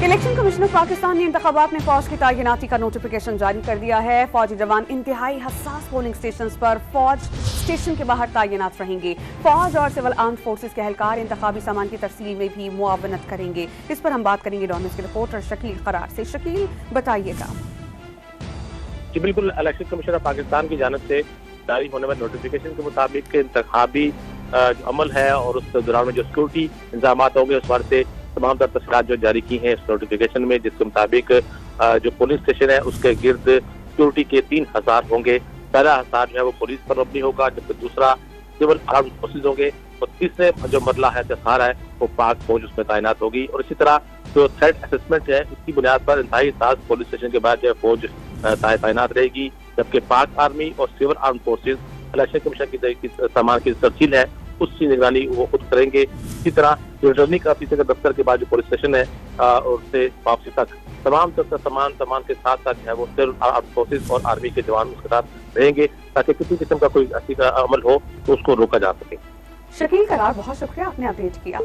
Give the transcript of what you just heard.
Election commissioner Pakistan ने इंतखाबात में फौज की तैनाती का नोटिफिकेशन जारी कर दिया है। फौजी जवान इंतहाई हसास पोलिंग स्टेशन पर फौज स्टेशन के बाहर तैनात रहेंगे। फौज और सिविल आर्म्ड फोर्सेस के एहलकार इंतखाबी सामान की तरसील में भी मुआवनत करेंगे। इस पर हम बात करेंगे डॉन के रिपोर्टर शकील करार से। शकील, बताइएगा। जी बिल्कुल, इलेक्शन कमिश्नर पाकिस्तान की जानिब से जारी होने वाले नोटिफिकेशन के मुताबिक इंतखाबी जो अमल है और उस दौरान में जो सिक्योरिटी इंतजाम होंगे उस बारे से तमाम तर तफसीलात जो जारी की हैं इस नोटिफिकेशन में, जिसके मुताबिक जो पुलिस स्टेशन है उसके गिर्द सिक्योरिटी के 3000 होंगे। पहला हसार जो है वो पुलिस पर मबनी होगा, जबकि दूसरा सिविल आर्म्ड फोर्सेज होंगे और तीसरे जो मरला है हसार है वो पाक फौज उसमें तैनात होगी। और इसी तरह जो थ्रेट असेसमेंट है उसकी बुनियाद पर इंतहाई हसास पुलिस स्टेशन के बाद जो है फौज तैनात रहेगी, जबकि पाक आर्मी और civil armed forces election commission की सामान की तरसील है उसकी निगरानी वो खुद करेंगे। इसी तरह रिटर्निंग ऑफिसर के दफ्तर के बाद जो पुलिस स्टेशन है और उससे वापसी तक तमाम सामान के साथ साथ जो है वो सिविल आर्म्ड फोर्सेज और आर्मी के जवान उसके साथ रहेंगे ताकि किसी किस्म का कोई ऐसी अमल हो तो उसको रोका जा सके। शकील करार, बहुत शुक्रिया, आपने अपडेट किया।